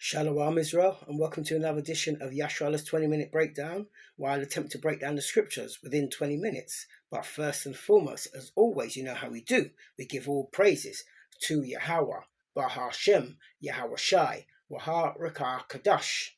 Shalom Israel, and welcome to another edition of Yashralah's 20-minute breakdown, where I'll attempt to break down the scriptures within 20 minutes. But first and foremost, as always, you know how we do. We give all praises to Yahweh, Bahar Shem, Yahweh Shai, Wahar Rakah Kadash,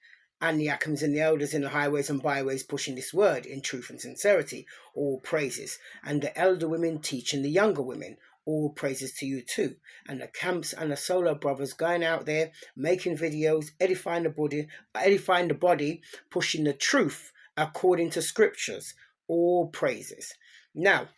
and the Akims and the elders in the highways and byways pushing this word in truth and sincerity. All praises. And the elder women teaching the younger women. All praises to you too. And the camps and the solo brothers going out there making videos, edifying the body, pushing the truth according to scriptures. All praises. Now,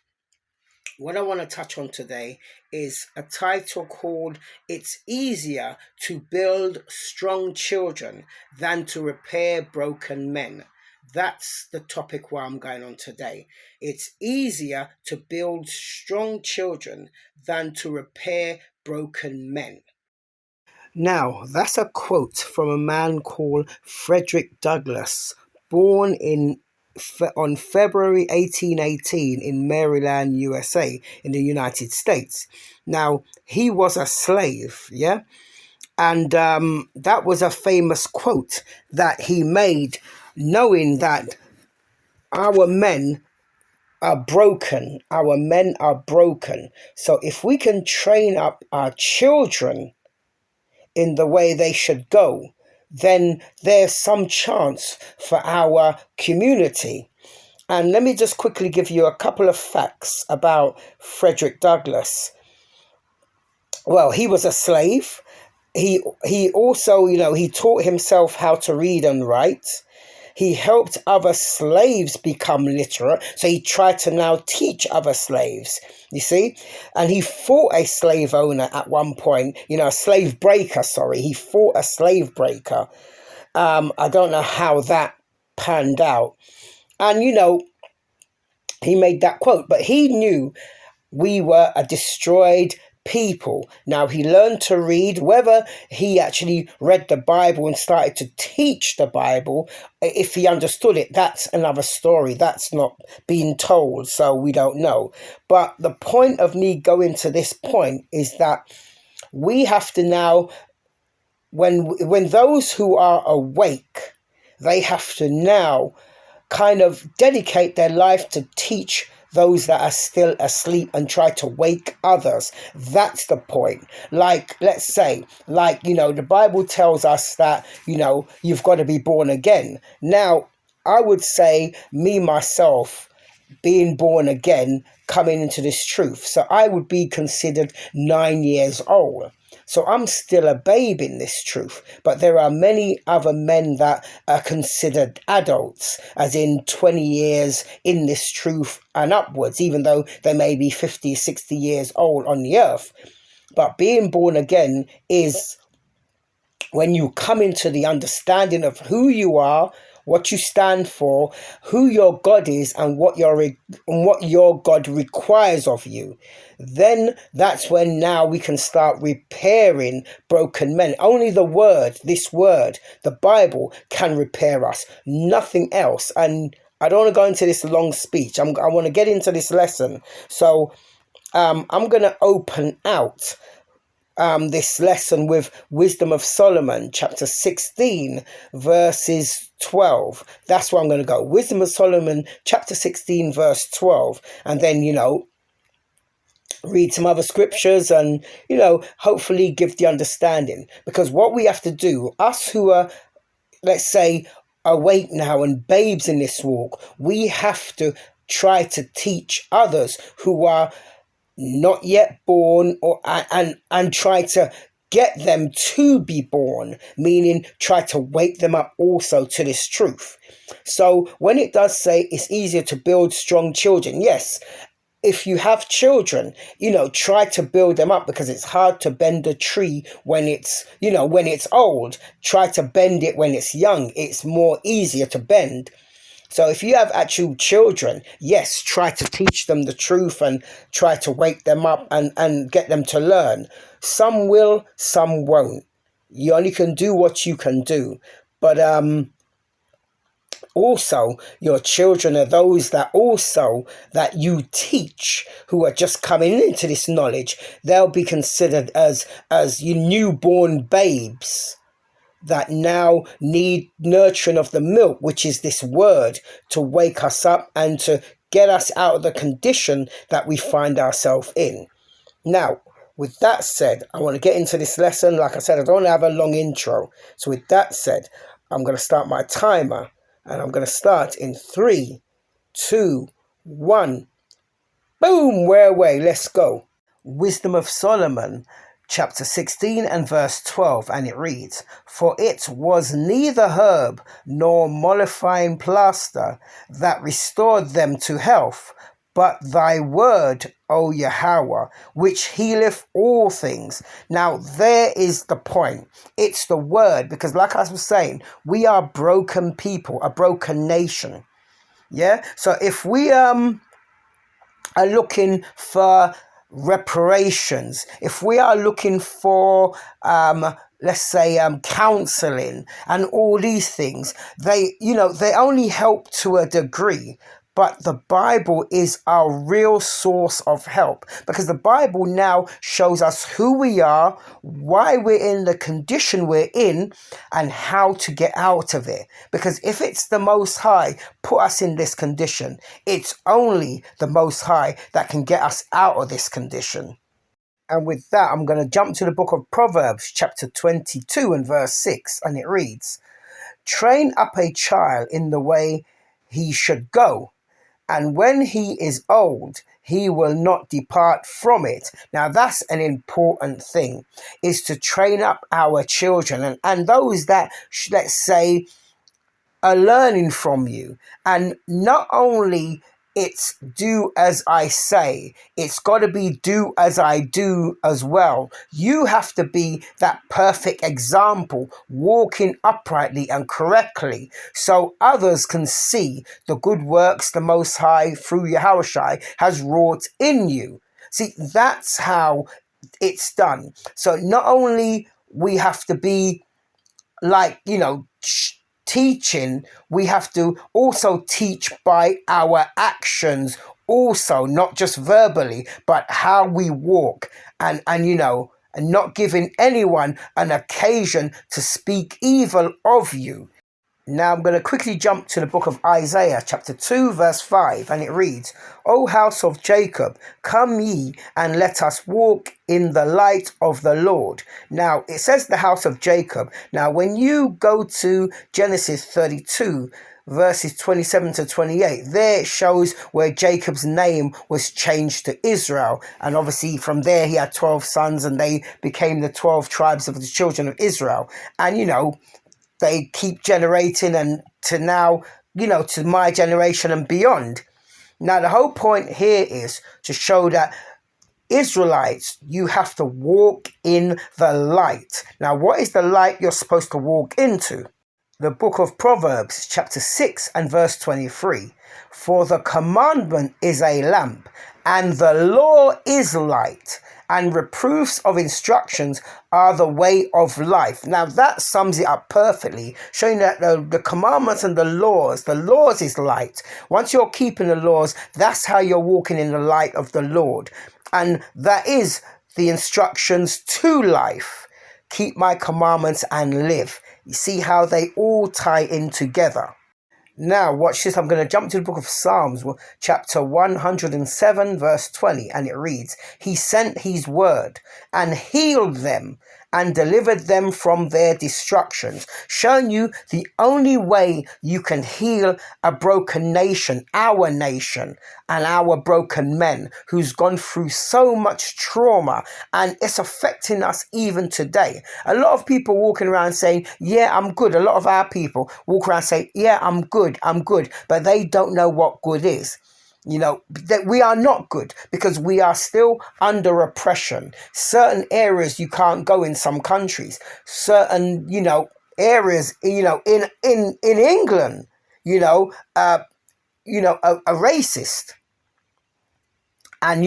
what I want to touch on today is a title called It's Easier to Build Strong Children Than to Repair Broken Men. That's the topic where I'm going on today. It's easier to build strong children than to repair broken men. Now, that's a quote from a man called Frederick Douglass, born on February 1818 in Maryland, USA, in the United States. Now, he was a slave, yeah? And that was a famous quote that he made, knowing that our men are broken. Our men are broken. So if we can train up our children in the way they should go, then there's some chance for our community. And let me just quickly give you a couple of facts about Frederick Douglass. Well, he was a slave. He also, he taught himself how to read and write. He helped other slaves become literate. So he tried to now teach other slaves, you see. And he fought a slave owner at one point, a slave breaker, sorry. He fought a slave breaker. I don't know how that panned out. And, he made that quote, but he knew we were a destroyed people. Now, he learned to read. Whether he actually read the Bible and started to teach the Bible, if he understood it, that's another story. That's not being told, so we don't know. But the point of me going to this point is that we have to now, when those who are awake, they have to now kind of dedicate their life to teach those that are still asleep and try to wake others. That's the point. Like, let's say, the Bible tells us that, you've got to be born again. Now, I would say me, myself, being born again, coming into this truth. So I would be considered 9 years old. So I'm still a babe in this truth, but there are many other men that are considered adults, as in 20 years in this truth and upwards, even though they may be 50, 60 years old on the earth. But being born again is when you come into the understanding of who you are, what you stand for, who your God is, and what your God requires of you. Then that's when now we can start repairing broken men. Only this word, the Bible, can repair us. Nothing else. And I don't want to go into this long speech. I want to get into this lesson. So I'm going to open out this lesson with Wisdom of Solomon, chapter 16, verses 12. That's where I'm going to go. Wisdom of Solomon, chapter 16, verse 12. And then, read some other scriptures and, hopefully give the understanding. Because what we have to do, us who are, let's say, awake now and babes in this walk, we have to try to teach others who are not yet born, and try to get them to be born, meaning try to wake them up also to this truth. So when it does say it's easier to build strong children, yes, if you have children, try to build them up, because it's hard to bend a tree when it's old. Try to bend it when it's young. It's more easier to bend. So if you have actual children, yes, try to teach them the truth and try to wake them up and get them to learn. Some will, some won't. You only can do what you can do. But also, your children are those that you teach, who are just coming into this knowledge. They'll be considered as your newborn babes. that now need nurturing of the milk, which is this word, to wake us up and to get us out of the condition that we find ourselves in. Now, with that said, I want to get into this lesson. Like I said, I don't want to have a long intro. So with that said, I'm going to start my timer, and I'm going to start in 3, 2, 1. Boom, we're away. Let's go. Wisdom of Solomon, chapter 16 and verse 12, and it reads, "For it was neither herb nor mollifying plaster that restored them to health, but thy word, O Yahweh, which healeth all things." Now, there is the point. It's the word, because like I was saying, we are broken people, a broken nation. Yeah? So if we are looking for reparations, if we are looking for let's say counseling and all these things, they only help to a degree. But the Bible is our real source of help, because the Bible now shows us who we are, why we're in the condition we're in, and how to get out of it. Because if it's the Most High put us in this condition, it's only the Most High that can get us out of this condition. And with that, I'm going to jump to the book of Proverbs, chapter 22 and verse 6, and it reads, "Train up a child in the way he should go, and when he is old, he will not depart from it." Now, that's an important thing, is to train up our children and those that, let's say, are learning from you. And not only it's do as I say, it's got to be do as I do as well. You have to be that perfect example, walking uprightly and correctly, so others can see the good works the Most High through Yahushua has wrought in you. See, that's how it's done. So not only we have to be like, teaching, we have to also teach by our actions also, not just verbally, but how we walk, and not giving anyone an occasion to speak evil of you. Now I'm going to quickly jump to the book of Isaiah, chapter 2, verse 5, and it reads, "O house of Jacob, come ye, and let us walk in the light of the Lord." Now, it says the house of Jacob. Now, when you go to Genesis 32, verses 27 to 28, there it shows where Jacob's name was changed to Israel. And obviously from there he had 12 sons, and they became the 12 tribes of the children of Israel. And, they keep generating, and to now, to my generation and beyond. Now, the whole point here is to show that Israelites, you have to walk in the light. Now, what is the light you're supposed to walk into? The book of Proverbs, chapter 6 and verse 23. "For the commandment is a lamp, and the law is light, and reproofs of instructions are the way of life." Now that sums it up perfectly, showing that the commandments and the laws is light. Once you're keeping the laws, that's how you're walking in the light of the Lord. And that is the instructions to life. Keep my commandments and live. You see how they all tie in together. Now, watch this. I'm going to jump to the book of Psalms, chapter 107, verse 20, and it reads, "He sent his word and healed them and delivered them from their destructions," showing you the only way you can heal a broken nation, and our broken men who's gone through so much trauma, and it's affecting us even today. A lot of people walking around saying, "Yeah, I'm good." A lot of our people walk around saying, "Yeah, I'm good, but they don't know what good is. That we are not good, because we are still under oppression. Certain areas you can't go in some countries. Certain, areas, in England, a racist. And,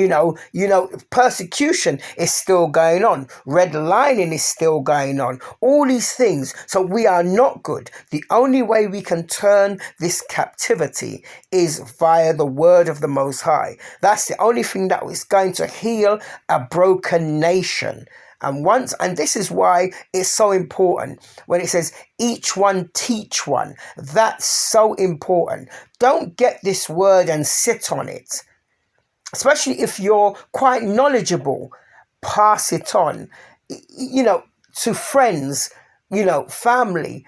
persecution is still going on. Redlining is still going on. All these things. So we are not good. The only way we can turn this captivity is via the word of the Most High. That's the only thing that is going to heal a broken nation. And this is why it's so important when it says each one teach one. That's so important. Don't get this word and sit on it, especially if you're quite knowledgeable. Pass it on, to friends, family,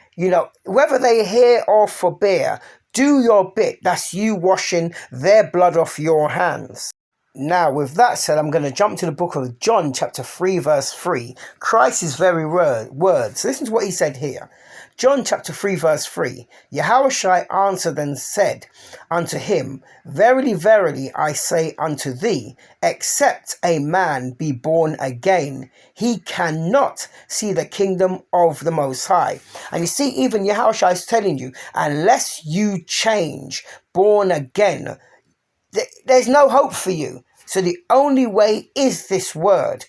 whether they hear or forbear. Do your bit. That's you washing their blood off your hands. Now, with that said, I'm going to jump to the book of John, chapter 3, verse 3. Christ's very words. Listen to what he said here. John chapter 3, verse 3. Yahushua answered and said unto him, Verily, verily, I say unto thee, except a man be born again, he cannot see the kingdom of the Most High. And you see, even Yahushua is telling you, unless you change, born again, there's no hope for you. So the only way is this word.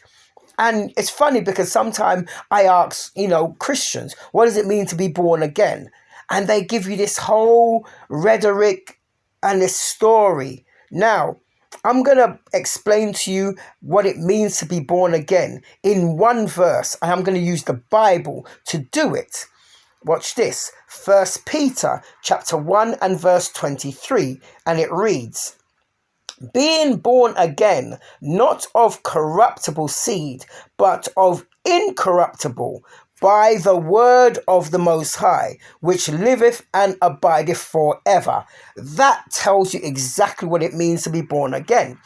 And it's funny because sometimes I ask, Christians, what does it mean to be born again? And they give you this whole rhetoric and this story. Now, I'm going to explain to you what it means to be born again in one verse. And I'm going to use the Bible to do it. Watch this. 1 Peter chapter 1 and verse 23. And it reads, being born again, not of corruptible seed, but of incorruptible, by the word of the Most High, which liveth and abideth forever. That tells you exactly what it means to be born again.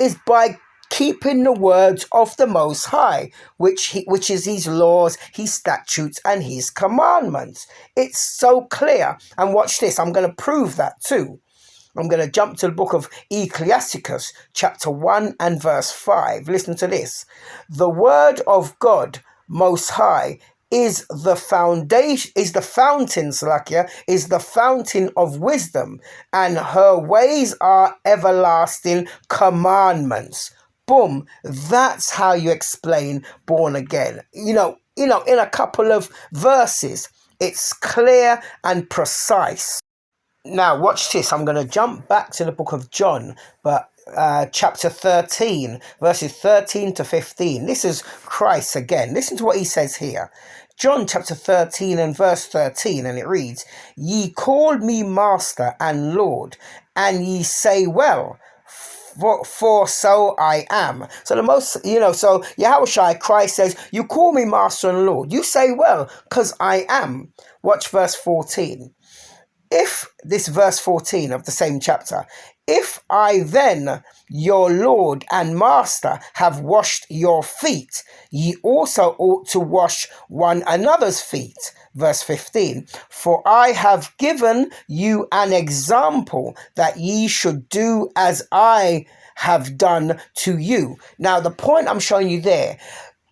Is by keeping the words of the Most High, which is his laws, his statutes, and his commandments. It's so clear. And watch this. I'm going to prove that too. I'm going to jump to the book of Ecclesiastes, chapter 1 and verse 5. Listen to this. The word of God Most High is the foundation, is the fountain of wisdom, and her ways are everlasting commandments. Boom. That's how you explain born again. In a couple of verses, it's clear and precise. Now, watch this. I'm going to jump back to the book of John, but chapter 13, verses 13 to 15. This is Christ again. Listen to what he says here. John chapter 13 and verse 13, and it reads, Ye called me Master and Lord, and ye say, well, for so I am. So so Yahushua, Christ says, you call me Master and Lord. You say, well, because I am. Watch verse 14. If this verse 14 of the same chapter, if I then, your Lord and Master, have washed your feet, ye also ought to wash one another's feet. Verse 15, for I have given you an example that ye should do as I have done to you. Now, the point I'm showing you there,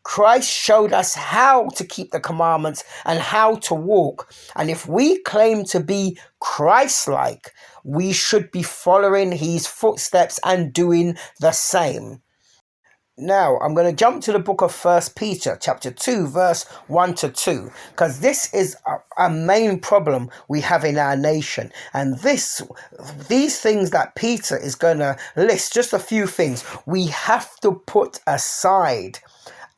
Christ showed us how to keep the commandments and how to walk. And if we claim to be Christ-like, we should be following his footsteps and doing the same. Now, I'm going to jump to the book of 1 Peter, chapter 2, verse 1 to 2, because this is a main problem we have in our nation. And these things that Peter is going to list, just a few things, we have to put aside.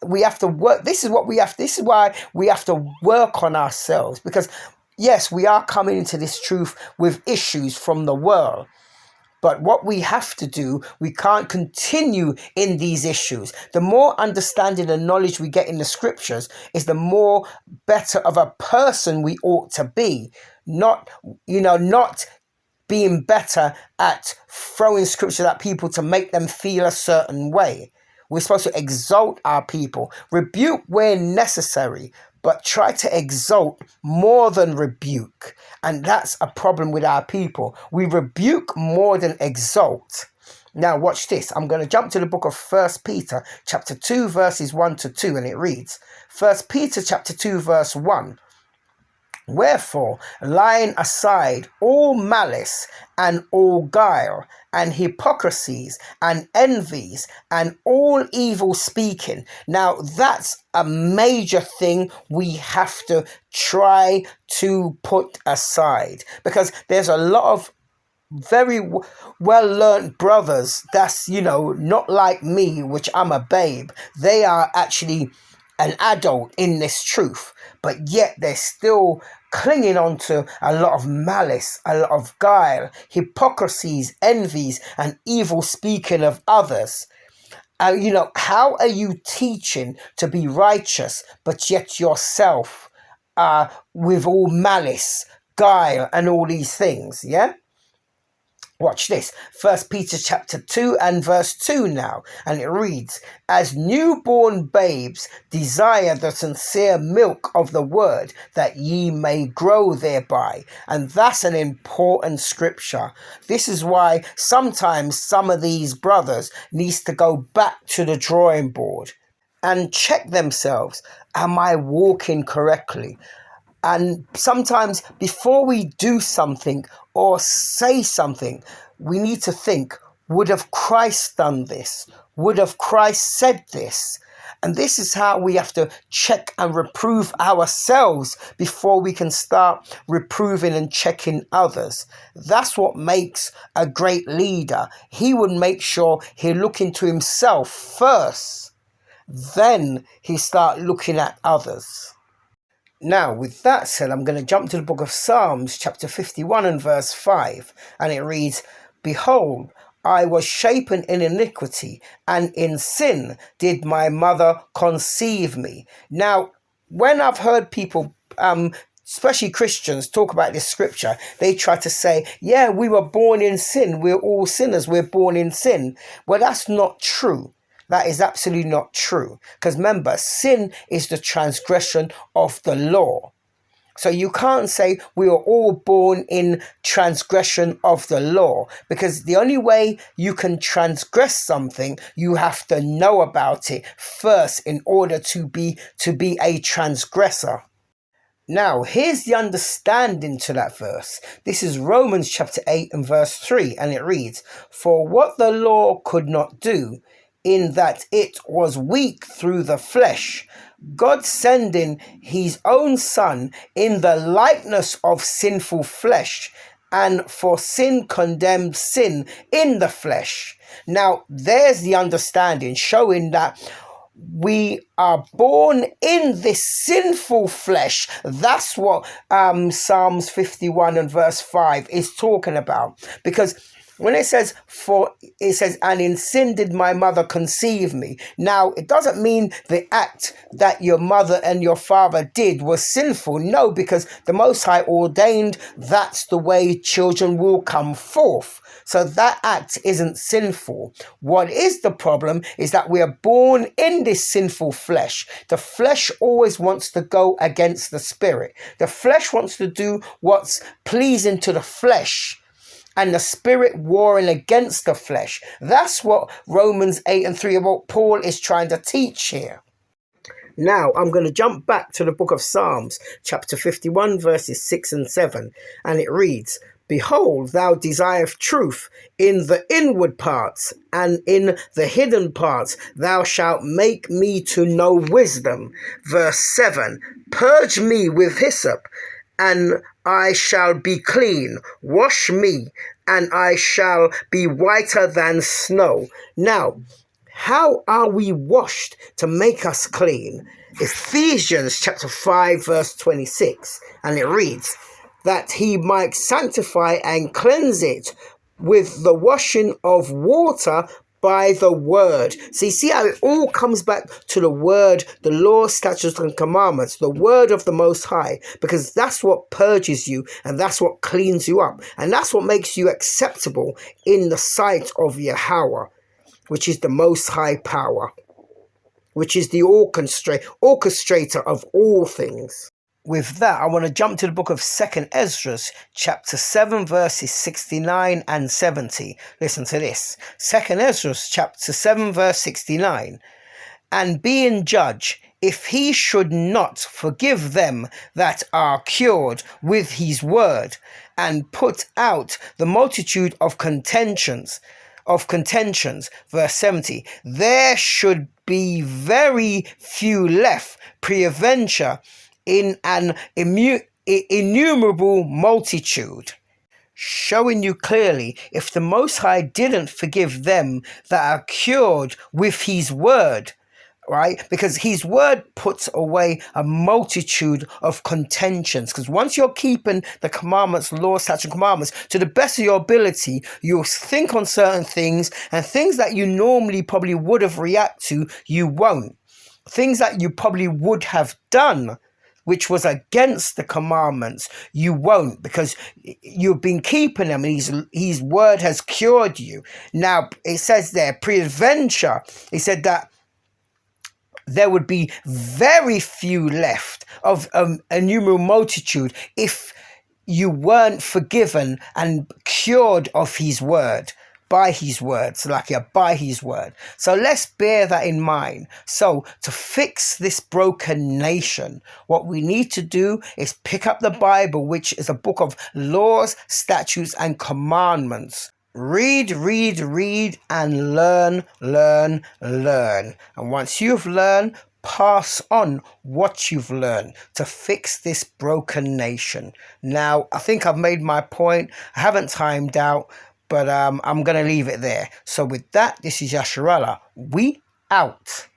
We have to work. This is why we have to work on ourselves, because yes, we are coming into this truth with issues from the world. But what we have to do, we can't continue in these issues. The more understanding and knowledge we get in the scriptures is the more better of a person we ought to be. Not being better at throwing scriptures at people to make them feel a certain way. We're supposed to exalt our people, rebuke where necessary, but try to exalt more than rebuke. And that's a problem with our people. We rebuke more than exalt. Now watch this. I'm going to jump to the book of 1 Peter chapter 2 verses 1 to 2, and it reads, 1 Peter chapter 2 verse 1. Wherefore, laying aside all malice and all guile and hypocrisies and envies and all evil speaking. Now, that's a major thing we have to try to put aside, because there's a lot of very well-learned brothers that's, not like me, which I'm a babe. They are actually an adult in this truth, but yet they're still clinging on to a lot of malice, a lot of guile, hypocrisies, envies, and evil speaking of others. How are you teaching to be righteous, but yet yourself with all malice, guile, and all these things? Yeah? Watch this. 1 Peter chapter 2 and verse 2 now. And it reads, as newborn babes desire the sincere milk of the word, that ye may grow thereby. And that's an important scripture. This is why sometimes some of these brothers needs to go back to the drawing board and check themselves. Am I walking correctly? And sometimes before we do something or say something, we need to think, would have Christ done this? Would have Christ said this? And this is how we have to check and reprove ourselves before we can start reproving and checking others. That's what makes a great leader. He would make sure he look into himself first. Then he start looking at others. Now, with that said, I'm going to jump to the book of Psalms, chapter 51 and verse 5. And it reads, behold, I was shapen in iniquity, and in sin did my mother conceive me. Now, when I've heard people, especially Christians, talk about this scripture, they try to say, yeah, we were born in sin. We're all sinners. We're born in sin. Well, that's not true. That is absolutely not true. Because remember, sin is the transgression of the law. So you can't say we are all born in transgression of the law, because the only way you can transgress something, you have to know about it first in order to be a transgressor. Now, here's the understanding to that verse. This is Romans chapter 8 and verse 3, and it reads, for what the law could not do, in that it was weak through the flesh, God sending his own Son in the likeness of sinful flesh, and for sin condemned sin in the flesh. Now, there's the understanding, showing that we are born in this sinful flesh. That's what Psalms 51 and verse 5 is talking about. Because when it says, and in sin did my mother conceive me. Now, it doesn't mean the act that your mother and your father did was sinful. No, because the Most High ordained that's the way children will come forth. So that act isn't sinful. What is the problem is that we are born in this sinful flesh. The flesh always wants to go against the spirit. The flesh wants to do what's pleasing to the flesh, and the spirit warring against the flesh. That's what Romans 8 and 3 about Paul is trying to teach here. Now, I'm going to jump back to the book of Psalms, chapter 51, verses 6 and 7. And it reads, behold, thou desirest truth in the inward parts, and in the hidden parts thou shalt make me to know wisdom. Verse 7, purge me with hyssop, and I shall be clean. Wash me, and I shall be whiter than snow. Now, how are we washed to make us clean? Ephesians chapter 5, verse 26, and it reads, that he might sanctify and cleanse it with the washing of water by the word. See how it all comes back to the word, the law, statutes, and commandments, the word of the Most High, because that's what purges you, and that's what cleans you up, and that's what makes you acceptable in the sight of Yahweh, which is the Most High power, which is the orchestrator of all things. With that, I want to jump to the book of 2nd Ezra, chapter 7, verses 69 and 70. Listen to this. 2nd Ezra, chapter 7, verse 69. And being judge, if he should not forgive them that are cured with his word, and put out the multitude of contentions, verse 70, there should be very few left, peradventure, in an innumerable multitude. Showing you clearly, if the Most High didn't forgive them that are cured with his word, right? Because his word puts away a multitude of contentions. Because once you're keeping the commandments, laws, statutes, and commandments to the best of your ability, you'll think on certain things, and things that you normally probably would have reacted to, you won't. Things that you probably would have done, which was against the commandments, you won't, because you've been keeping them, and his word has cured you. Now, it says there, peradventure, he said that there would be very few left of a innumerable multitude if you weren't forgiven and cured of his word, by his word, Salakia, by his word. So let's bear that in mind. So to fix this broken nation, what we need to do is pick up the Bible, which is a book of laws, statutes, and commandments. Read, and learn. And once you've learned, pass on what you've learned to fix this broken nation. Now, I think I've made my point. I haven't timed out, but I'm going to leave it there. So with that, this is Yasharallah. We out.